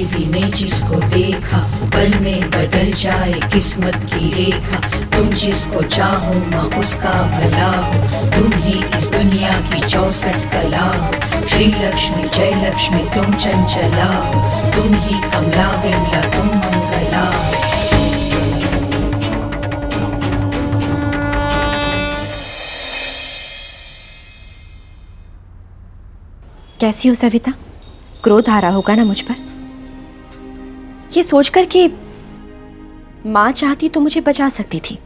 देवी ने जिसको देखा, पल में बदल जाए किस्मत की रेखा। तुम जिसको चाहो माँ उसका भला हो, तुम ही इस दुनिया की 64 कला हो। श्री लक्ष्मी जय लक्ष्मी तुम चंचला हो, तुम ही कमला विमला तुम मंगला हो। कैसी हो सविता? क्रोध आ रहा होगा ना मुझ पर? ये सोचकर कि मां चाहती तो मुझे बचा सकती थी,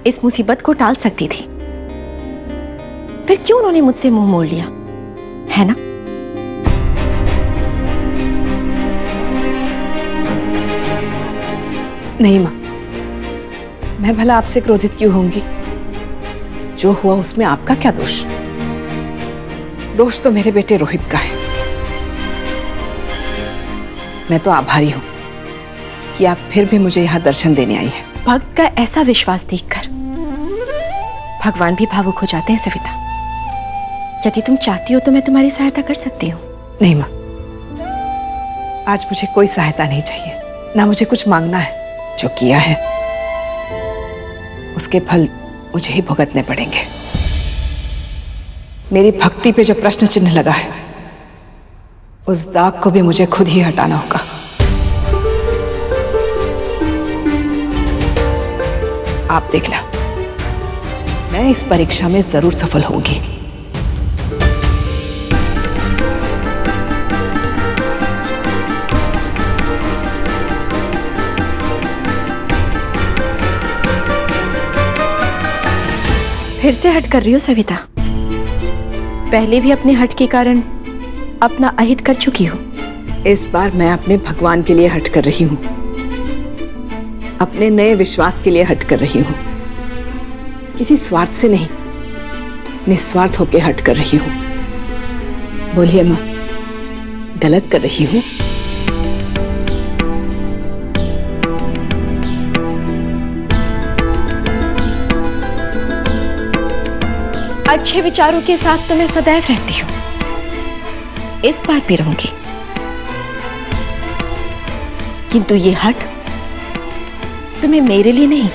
इस मुसीबत को टाल सकती थी, फिर क्यों उन्होंने मुझसे मुंह मोड़ लिया, है ना? नहीं मां, मैं भला आपसे क्रोधित क्यों होंगी? जो हुआ उसमें आपका क्या दोष? दोष तो मेरे बेटे रोहित का है। मैं तो आभारी हूं कि आप फिर भी मुझे यहां दर्शन देने आई हैं। भक्त का ऐसा विश्वास देखकर भगवान भी भावुक हो जाते हैं सविता। यदि तुम चाहती हो तो मैं तुम्हारी सहायता कर सकती हूँ। नहीं मां, आज मुझे कोई सहायता नहीं चाहिए, ना मुझे कुछ मांगना है। जो किया है उसके फल मुझे ही भुगतने पड़ेंगे। मेरी भक्ति पे जो प्रश्न चिन्ह लगा है उस दाग को भी मुझे खुद ही हटाना होगा। आप देखना, मैं इस परीक्षा में जरूर सफल होंगी। फिर से हट कर रही हो सविता? पहले भी अपने हट के कारण अपना अहित कर चुकी हो। इस बार मैं अपने भगवान के लिए हट कर रही हूं, अपने नए विश्वास के लिए हट कर रही हूं। किसी स्वार्थ से नहीं, निस्वार्थ होकर हट कर रही हूं। बोलिए मां, गलत कर रही हूं? अच्छे विचारों के साथ तो मैं सदैव रहती हूँ, इस बार भी रहूंगी। किंतु ये हट तुम्हें मेरे लिए नहीं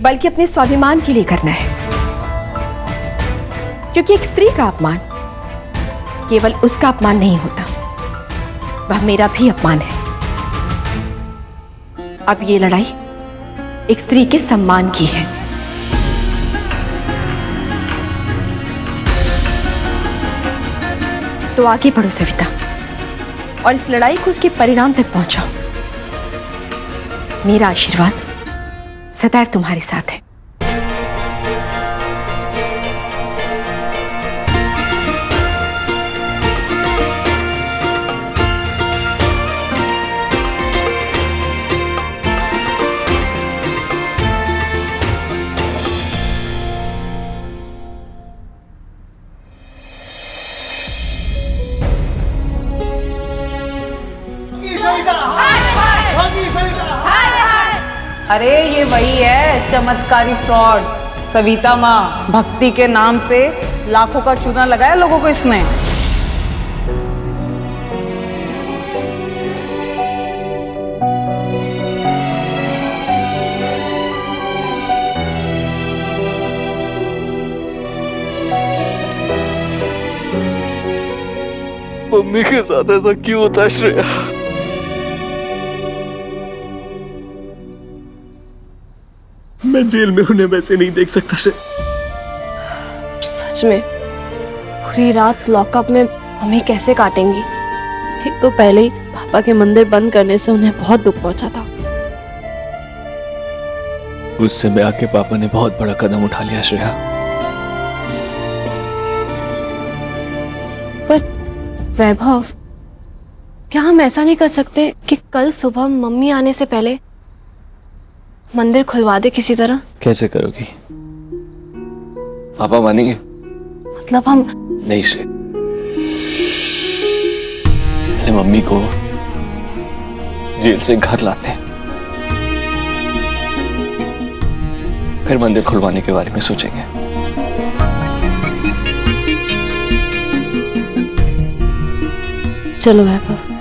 बल्कि अपने स्वाभिमान के लिए करना है। क्योंकि एक स्त्री का अपमान केवल उसका अपमान नहीं होता, वह मेरा भी अपमान है। अब ये लड़ाई एक स्त्री के सम्मान की है। तो आगे बढ़ो सविता और इस लड़ाई को उसके परिणाम तक पहुंचाओ। मेरा आशीर्वाद सदैव तुम्हारे साथ है। अरे ये वही है चमत्कारी फ्रॉड सविता माँ। भक्ति के नाम पे लाखों का चूना लगाया लोगों को इसने। मम्मी के साथ ऐसा क्यों होता है श्रेया? मैं जेल में उन्हें वैसे नहीं देख सकता श्रेया। सच में पूरी रात लॉकअप में मम्मी कैसे काटेंगी? एक तो पहले ही पापा के मंदिर बंद करने से उन्हें बहुत दुख पहुंचा था। उस समय आके पापा ने बहुत बड़ा कदम उठा लिया श्रेया। पर वैभव, क्या हम ऐसा नहीं कर सकते कि कल सुबह मम्मी आने से पहले मंदिर खुलवा दे किसी तरह? कैसे करोगी? पापा मानेंगे? मतलब हम नहीं श्रेया, पहले मम्मी को जेल से घर लाते हैं, फिर मंदिर खुलवाने के बारे में सोचेंगे। चलो वैभव।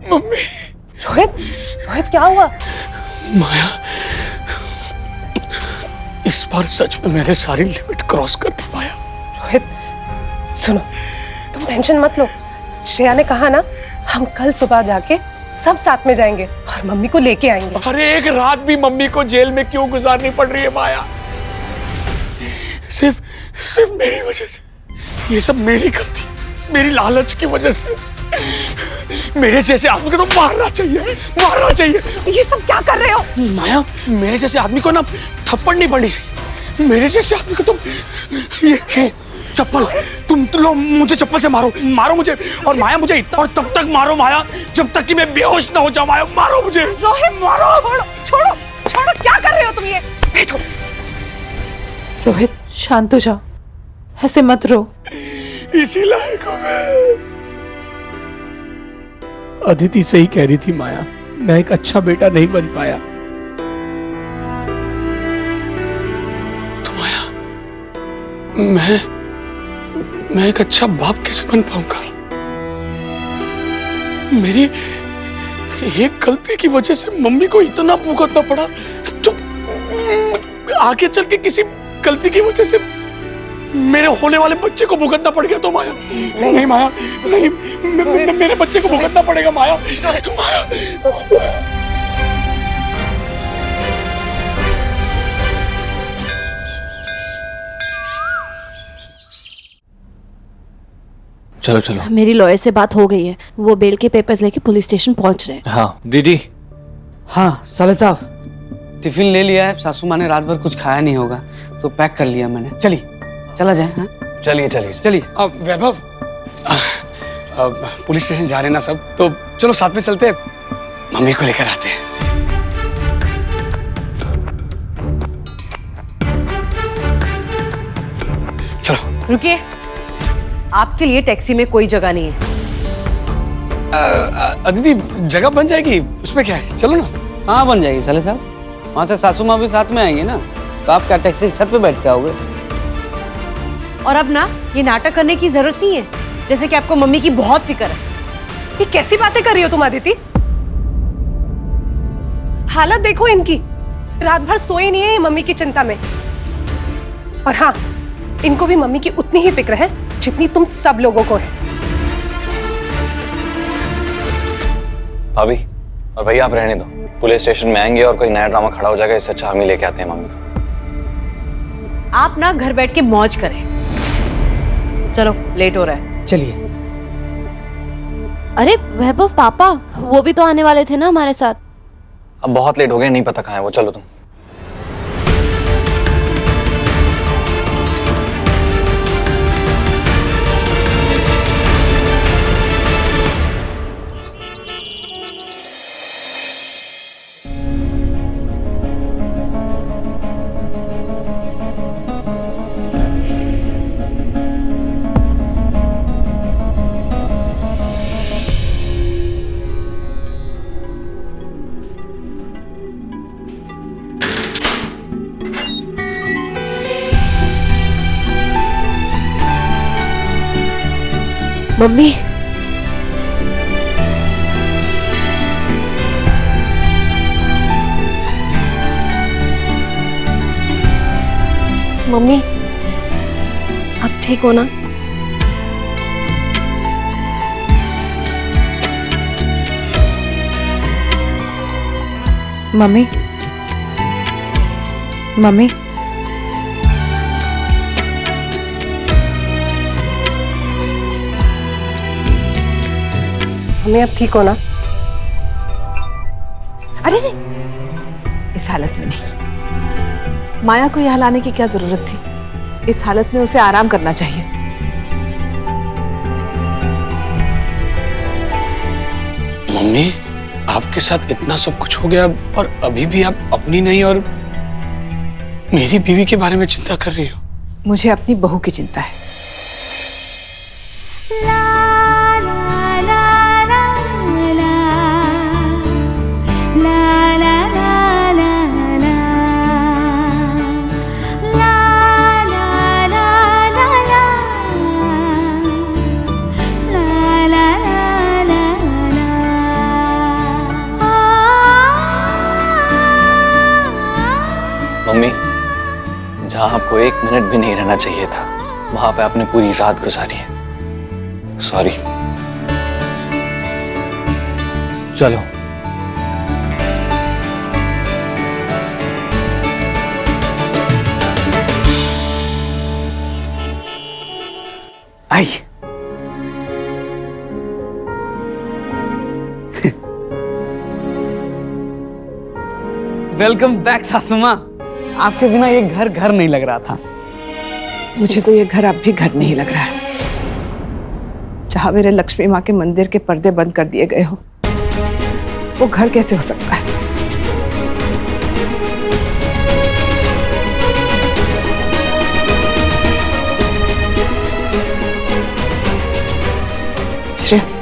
मम्मी। रोहित, रोहित क्या हुआ? माया, इस बार सच में मैंने सारी लिमिट क्रॉस कर दी माया। रोहित सुनो, तुम टेंशन मत लो। श्रेया ने कहा ना, हम कल सुबह जाके सब साथ में जाएंगे और मम्मी को लेके आएंगे। अरे एक रात भी मम्मी को जेल में क्यों गुजारनी पड़ रही है माया? सिर्फ सिर्फ मेरी वजह से। ये सब मेरी गलती, मेरी लालच की वजह से। मेरे जैसे आदमी को तो मारना चाहिए, मारना चाहिए। ये सब क्या कर रहे हो? माया, मेरे जैसे आदमी को ना थप्पड़ नहीं पड़नी चाहिए। मेरे जैसे आदमी को तुम ये चप्पल, तुम लो, मुझे चप्पल से मारो, मारो मुझे। और माया मुझे इतना, और तब तक मारो माया जब तक कि मैं बेहोश ना हो जाऊं। माया मारो मुझे। रोहित मारो, छोड़ो छोड़ो छोड़ो, क्या कर रहे हो तुम? ये बैठो। रोहित शांत हो जाओ, ऐसे मत रो। इसी लायक हूं मैं। अदिति सही कह रही थी माया, मैं एक अच्छा बेटा नहीं बन पाया। तो माया, मैं एक अच्छा बाप कैसे बन पाऊंगा? मेरी एक गलती की वजह से मम्मी को इतना भुगतना पड़ा, तो आगे चल के किसी गलती की वजह से मेरे होने वाले बच्चे को भुगतना पड़ गया तो माया? नहीं माया, नहीं, मेरे बच्चे को भुगतना पड़ेगा माया। माया चलो चलो। मेरी लॉयर से बात हो गई है, वो बेल के पेपर्स लेके पुलिस स्टेशन पहुंच रहे हैं। हाँ दीदी। हाँ साले साहब, टिफिन ले लिया है। सासू माँ ने रात भर कुछ खाया नहीं होगा तो पैक कर लिया मैंने। चलिए चला जाए। हाँ चलिए चलिए चलिए। अब वैभव, अब पुलिस स्टेशन जा रहे हैं ना सब, तो चलो साथ में चलते हैं, मम्मी को लेकर आते हैं। चलो। रुकिए, आपके लिए टैक्सी में कोई जगह नहीं है। अदिति, जगह बन जाएगी, उसमें क्या है, चलो ना। हाँ बन जाएगी साले साहब, वहाँ से सासू माँ भी साथ में आएंगे ना, तो आप क्या टैक्सी की छत पे बैठ के आओगे? और अब ना ये नाटक करने की जरूरत नहीं है, जैसे कि आपको मम्मी की बहुत फिक्र है। ये कैसी बातें कर रही हो तुम अदिति? हालत देखो इनकी, रात भर सोई नहीं है ये मम्मी की चिंता में। और हाँ, इनको भी मम्मी की उतनी ही फिक्र है जितनी तुम सब लोगों को है। भाभी और भैया आप रहने दो, पुलिस स्टेशन में आएंगे और कोई नया ड्रामा खड़ा हो जाएगा, इससे अच्छा हम ही लेके आते हैं मम्मी को। आप ना घर बैठ के मौज करें। चलो लेट हो रहा है। चलिए। अरे वैभव पापा, वो भी तो आने वाले थे ना हमारे साथ। अब बहुत लेट हो गया, नहीं पता कहाँ है वो, चलो तुम। मम्मी, मम्मी आप ठीक हो ना? मम्मी, मम्मी, हमें अब ठीक होना। अरे नहीं, इस हालत में नहीं। माया को यहाँ लाने की क्या जरूरत थी? इस हालत में उसे आराम करना चाहिए। मम्मी, आपके साथ इतना सब कुछ हो गया और अभी भी आप अपनी नहीं और मेरी बीवी के बारे में चिंता कर रही हो। मुझे अपनी बहू की चिंता है। मम्मी, जहां आपको 1 मिनट भी नहीं रहना चाहिए था, वहां पे आपने पूरी रात गुजारी है। सॉरी। चलो। आई। वेलकम बैक सासू माँ। आपके बिना ये घर घर नहीं लग रहा था। मुझे तो ये घर अब भी घर नहीं लग रहा है। जहां मेरे लक्ष्मी माँ के मंदिर के पर्दे बंद कर दिए गए हो, वो घर कैसे हो सकता है? श्रेया,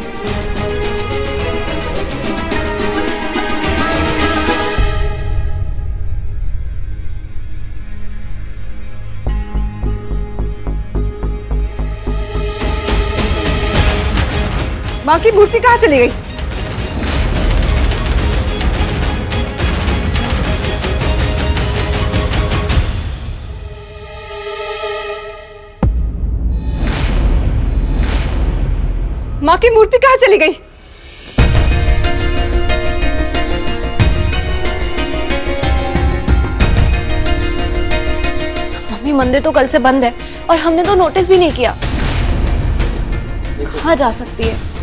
माँ की मूर्ति कहाँ चली गई? माँ की मूर्ति कहाँ चली गई? मम्मी, मंदिर तो कल से बंद है और हमने तो नोटिस भी नहीं किया। कहाँ जा सकती है?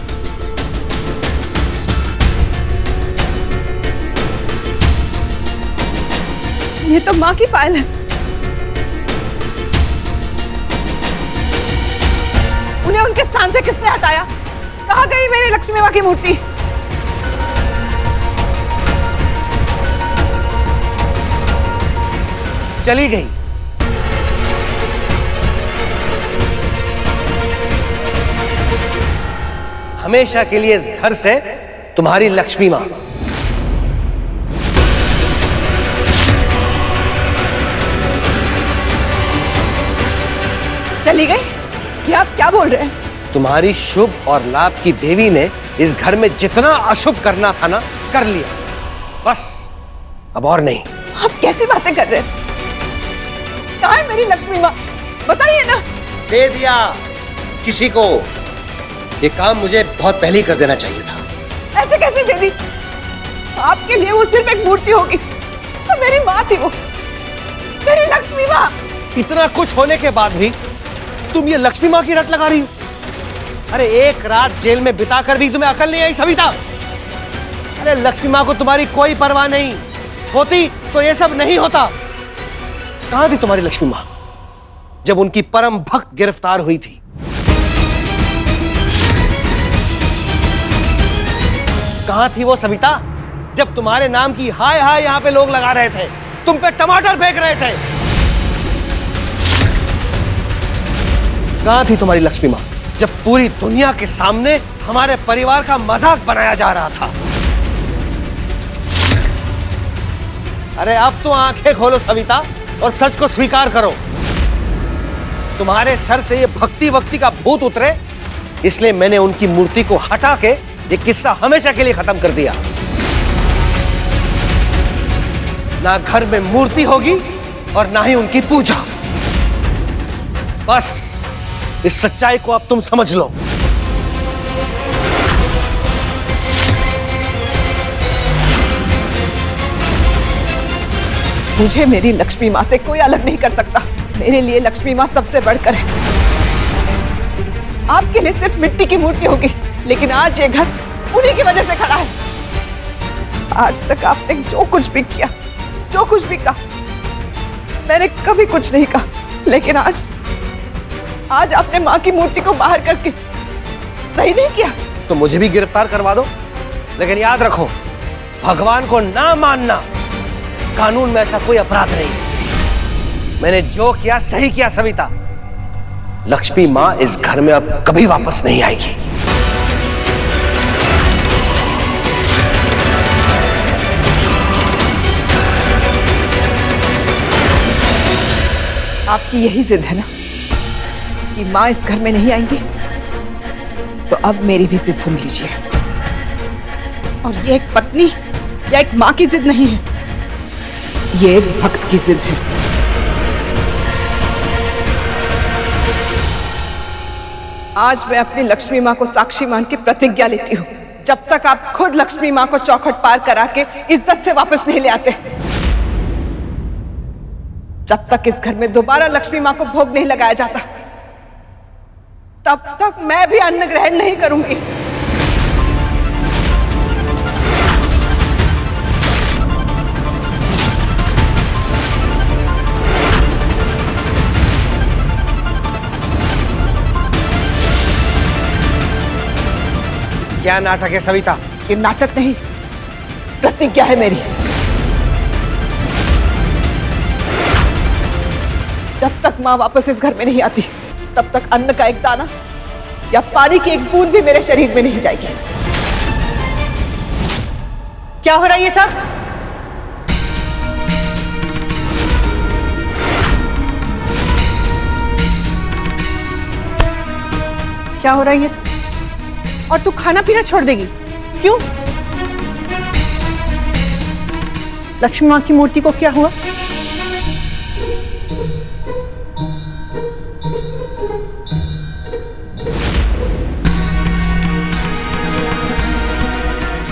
ये तो माँ की फाइल है। उन्हें उनके स्थान से किसने हटाया? कहाँ गई मेरी लक्ष्मी माँ की मूर्ति? चली गई। हमेशा के लिए इस घर से तुम्हारी लक्ष्मी माँ। चली गई? ये आप क्या बोल रहे हैं? तुम्हारी शुभ और लाभ की देवी ने इस घर में जितना अशुभ करना था ना, कर लिया। बस अब और नहीं। आप कैसी बातें कर रहे हैं? कहाँ है मेरी लक्ष्मी माँ? बताइए ना। दे दिया किसी को। ये काम मुझे बहुत पहले ही कर देना चाहिए था। ऐसे कैसे दे दी? आपके लिए वो सिर्फ एक मूर्ति होगी, तो मेरी माँ थी वो, मेरी लक्ष्मी माँ। इतना कुछ होने के बाद भी तुम ये लक्ष्मी माँ की रट लगा रही हो। अरे एक रात जेल में बिताकर भी तुम्हें अकल नहीं आई सविता? अरे लक्ष्मी माँ को तुम्हारी कोई परवाह नहीं होती तो ये सब नहीं होता। कहां थी तुम्हारी लक्ष्मी माँ जब उनकी परम भक्त गिरफ्तार हुई थी? कहां थी वो सविता जब तुम्हारे नाम की हाय हाय यहां पे लोग लगा रहे थे, तुम पे टमाटर फेंक रहे थे? कहां थी तुम्हारी लक्ष्मी माँ जब पूरी दुनिया के सामने हमारे परिवार का मजाक बनाया जा रहा था? अरे अब तो आंखें खोलो सविता और सच को स्वीकार करो। तुम्हारे सर से ये भक्ति वक्ति का भूत उतरे, इसलिए मैंने उनकी मूर्ति को हटा के ये किस्सा हमेशा के लिए खत्म कर दिया। ना घर में मूर्ति होगी और ना ही उनकी पूजा। बस इस सच्चाई को अब तुम समझ लो। मुझे मेरी लक्ष्मी माँ से कोई अलग नहीं कर सकता। मेरे लिए लक्ष्मी माँ सबसे बढ़कर है। आपके लिए सिर्फ मिट्टी की मूर्ति होगी, लेकिन आज ये घर उन्हीं की वजह से खड़ा है। आज तक आपने जो कुछ भी किया, जो कुछ भी कहा, मैंने कभी कुछ नहीं कहा, लेकिन आज आपने माँ की मूर्ति को बाहर करके सही नहीं किया। तो मुझे भी गिरफ्तार करवा दो, लेकिन याद रखो, भगवान को ना मानना कानून में ऐसा कोई अपराध नहीं। मैंने जो किया सही किया सविता। लक्ष्मी माँ इस घर में अब कभी वापस नहीं आएगी। आपकी यही जिद है ना कि माँ इस घर में नहीं आएंगी? तो अब मेरी भी जिद सुन लीजिए। और ये एक पत्नी या एक माँ की जिद नहीं है, ये एक भक्त की जिद है। आज मैं अपनी लक्ष्मी माँ को साक्षी मान के प्रतिज्ञा लेती हूँ, जब तक आप खुद लक्ष्मी माँ को चौखट पार करा के इज्जत से वापस नहीं ले आते, जब तक इस घर में दोबारा लक्ष्मी माँ को भोग नहीं लगाया जाता, तब तक मैं भी अन्न ग्रहण नहीं करूंगी। क्या नाटक है सविता? ये नाटक नहीं, प्रतिज्ञा है मेरी। जब तक माँ वापस इस घर में नहीं आती, तब तक अन्न का एक दाना या पानी की एक बूंद भी मेरे शरीर में नहीं जाएगी। क्या हो रहा है ये सब? क्या हो रहा है ये सब? और तू खाना पीना छोड़ देगी? क्यों? लक्ष्मी माँ की मूर्ति को क्या हुआ?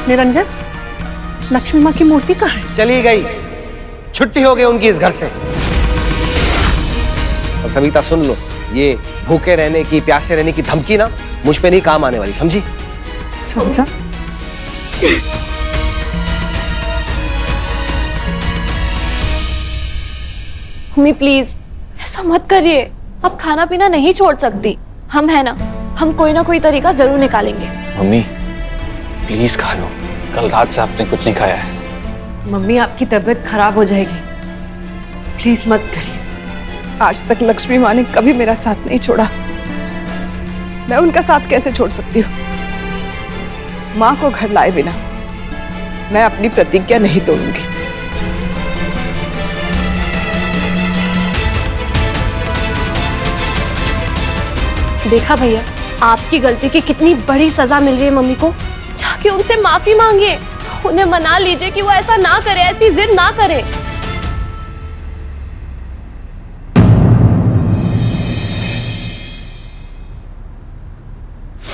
निरंजन, लक्ष्मी माँ की मूर्ति कहाँ है? चली गई, छुट्टी हो गई उनकी इस घर से। और सविता सुन लो, ये भूखे रहने की, प्यासे रहने की धमकी ना मुझ पे नहीं काम आने वाली, समझी? सविता, मम्मी प्लीज ऐसा मत करिए, अब खाना पीना नहीं छोड़ सकती। हम है ना, हम कोई ना कोई तरीका जरूर निकालेंगे। मम्मी प्लीज खा लो, कल रात से आपने कुछ नहीं खाया है। मम्मी आपकी तबीयत खराब हो जाएगी, प्लीज मत करिए। आज तक लक्ष्मी माँ ने कभी मेरा साथ नहीं छोड़ा, मैं उनका साथ कैसे छोड़ सकती हूँ? माँ को घर लाए बिना मैं अपनी प्रतिज्ञा नहीं तोड़ूंगी। देखा भैया, आपकी गलती की कितनी बड़ी सजा मिल रही है मम्मी को। जाके उनसे माफी मांगिए, उन्हें मना लीजिए कि वो ऐसा ना करे, ऐसी जिद ना करे।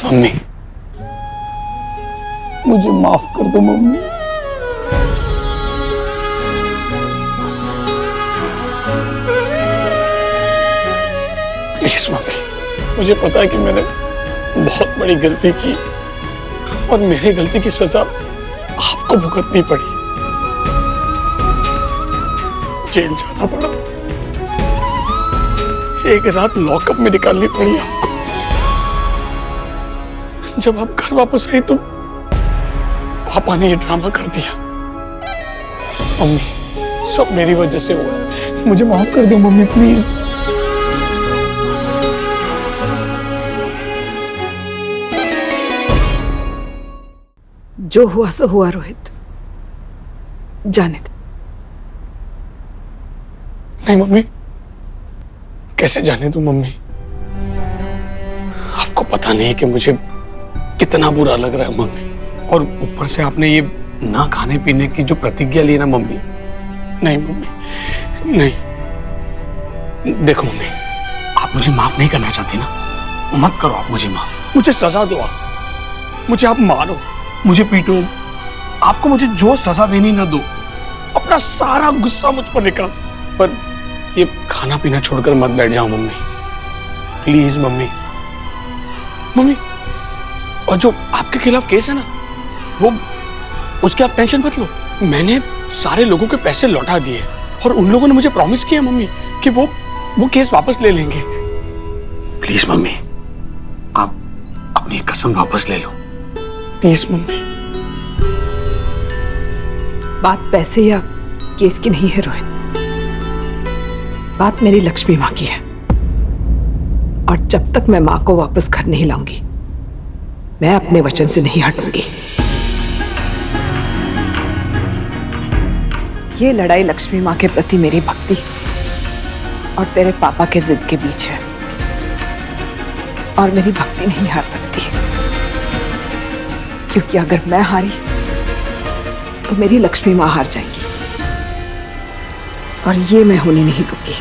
मम्मी, मुझे माफ कर दो मम्मी। प्लीज मम्मी, मुझे पता है कि मैंने बहुत बड़ी गलती की और मेरी गलती की सजा आपको भुगतनी पड़ी, जेल जाना पड़ा, एक रात लॉकअप में निकालनी पड़ी आपको। जब आप घर वापस आई तो पापा ने ये ड्रामा कर दिया। मम्मी, सब मेरी वजह से हुआ है, मुझे माफ कर दो मम्मी प्लीज। जो हुआ सो हुआ रोहित, जाने दे। नहीं मम्मी, कैसे जाने दूं मम्मी? आपको पता नहीं कि मुझे कितना बुरा लग रहा है मम्मी, और ऊपर से आपने ये ना खाने पीने की जो प्रतिज्ञा ली ना मम्मी। नहीं मम्मी, नहीं। देखो मम्मी, आप मुझे माफ नहीं करना चाहती ना, मत करो आप मुझे माफ, मुझे सजा दो आप, मुझे आप मारो, मुझे पीटो, आपको मुझे जो सजा देनी ना दो, अपना सारा गुस्सा मुझ पर निकाल, पर ये खाना पीना छोड़कर मत बैठ जाओ मम्मी, प्लीज मम्मी। मम्मी, और जो आपके खिलाफ केस है ना, वो उसकी आप टेंशन मत लो। मैंने सारे लोगों के पैसे लौटा दिए और उन लोगों ने मुझे प्रॉमिस किया मम्मी कि वो केस वापस ले लेंगे। प्लीज मम्मी, आप अपनी कसम वापस ले लो प्लीज मम्मी। बात पैसे या केस की नहीं है रोहित, बात मेरी लक्ष्मी माँ की है। और जब तक मैं माँ को वापस घर नहीं लाऊंगी, मैं अपने वचन से नहीं हटूंगी। ये लड़ाई लक्ष्मी माँ के प्रति मेरी भक्ति और तेरे पापा के जिद के बीच है, और मेरी भक्ति नहीं हार सकती, क्योंकि अगर मैं हारी तो मेरी लक्ष्मी माँ हार जाएगी, और ये मैं होने नहीं दूंगी।